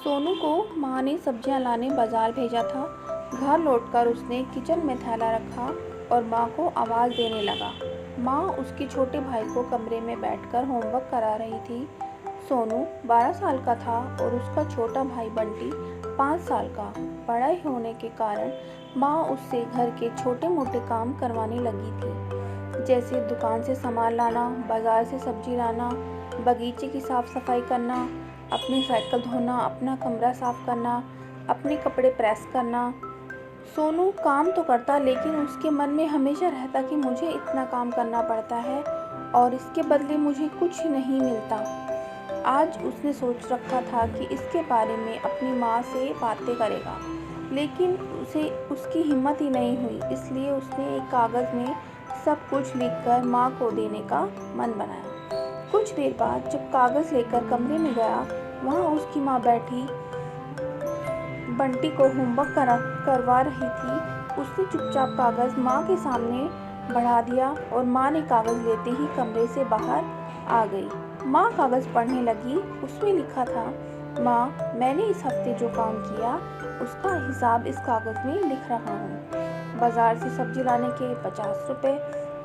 सोनू को माँ ने सब्जियां लाने बाजार भेजा था। घर लौटकर उसने किचन में थैला रखा और माँ को आवाज़ देने लगा। माँ उसके छोटे भाई को कमरे में बैठकर होमवर्क करा रही थी। सोनू 12 साल का था और उसका छोटा भाई बंटी 5 साल का। पढ़ाई होने के कारण माँ उससे घर के छोटे मोटे काम करवाने लगी थी, जैसे दुकान से सामान लाना, बाजार से सब्जी लाना, बगीचे की साफ सफाई करना, अपनी साइकिल धोना, अपना कमरा साफ करना, अपने कपड़े प्रेस करना। सोनू काम तो करता, लेकिन उसके मन में हमेशा रहता कि मुझे इतना काम करना पड़ता है और इसके बदले मुझे कुछ नहीं मिलता। आज उसने सोच रखा था कि इसके बारे में अपनी माँ से बातें करेगा, लेकिन उसे उसकी हिम्मत ही नहीं हुई। इसलिए उसने एक कागज़ में सब कुछ लिखकर माँ को देने का मन बनाया। कुछ देर बाद जब कागज़ लेकर कमरे में गया, वहाँ उसकी माँ बैठी बंटी को होमवर्क करवा रही थी। उसने चुपचाप कागज़ माँ के सामने बढ़ा दिया और माँ ने कागज़ लेते ही कमरे से बाहर आ गई। माँ कागज़ पढ़ने लगी। उसमें लिखा था, माँ, मैंने इस हफ्ते जो काम किया उसका हिसाब इस कागज़ में लिख रहा हूँ। बाजार से सब्जी लाने के 50 रुपये,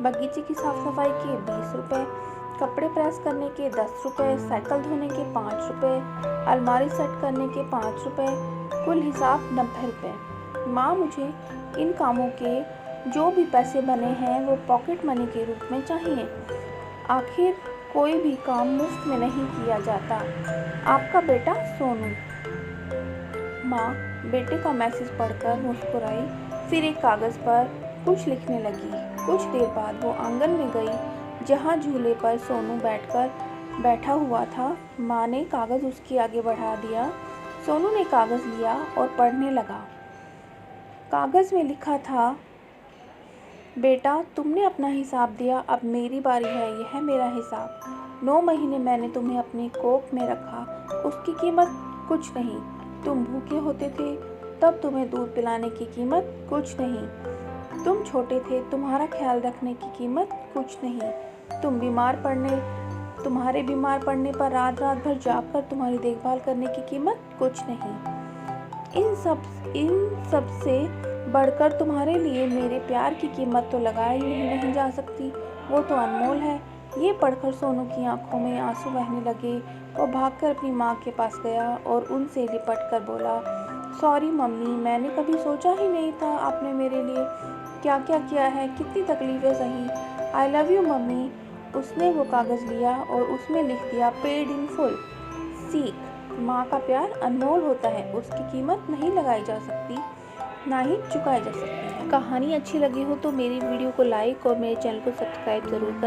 बगीचे की साफ सफाई के 20 रुपये, कपड़े प्रेस करने के 10 रुपये, साइकिल धोने के 5 रुपये, अलमारी सेट करने के 5 रुपये, कुल हिसाब 90 रुपये। माँ, मुझे इन कामों के जो भी पैसे बने हैं वो पॉकेट मनी के रूप में चाहिए। आखिर कोई भी काम मुफ्त में नहीं किया जाता। आपका बेटा सोनू। माँ बेटे का मैसेज पढ़कर मुस्कुराई, फिर एक कागज़ पर कुछ लिखने लगी। कुछ देर बाद वो आंगन में गई, जहाँ झूले पर सोनू बैठा हुआ था। माँ ने कागज़ उसके आगे बढ़ा दिया। सोनू ने कागज़ लिया और पढ़ने लगा। कागज़ में लिखा था, बेटा, तुमने अपना हिसाब दिया, अब मेरी बारी है। यह है मेरा हिसाब। 9 महीने मैंने तुम्हें अपनी कोख में रखा, उसकी कीमत कुछ नहीं। तुम भूखे होते थे तब तुम्हें दूध पिलाने की कीमत कुछ नहीं। तुम छोटे थे, तुम्हारा ख्याल रखने की कीमत कुछ नहीं। तुम्हारे बीमार पड़ने पर रात रात भर जागकर तुम्हारी देखभाल करने की कीमत कुछ नहीं। इन सब से बढ़कर तुम्हारे लिए मेरे प्यार की कीमत तो लगाई ही नहीं जा सकती, वो तो अनमोल है। ये पढ़कर सोनू की आंखों में आंसू बहने लगे। वो भागकर अपनी माँ के पास गया और उनसे लिपट कर बोला, सॉरी मम्मी, मैंने कभी सोचा ही नहीं था आपने मेरे लिए क्या क्या किया है, कितनी तकलीफ़ें सही। I love you mummy. उसने वो कागज़ लिया और उसमें लिख दिया, पेड इन फुल। सीख, माँ का प्यार अनमोल होता है, उसकी कीमत नहीं लगाई जा सकती, ना ही चुकाई जा सकती है। कहानी अच्छी लगी हो तो मेरी वीडियो को लाइक और मेरे चैनल को सब्सक्राइब ज़रूर करें।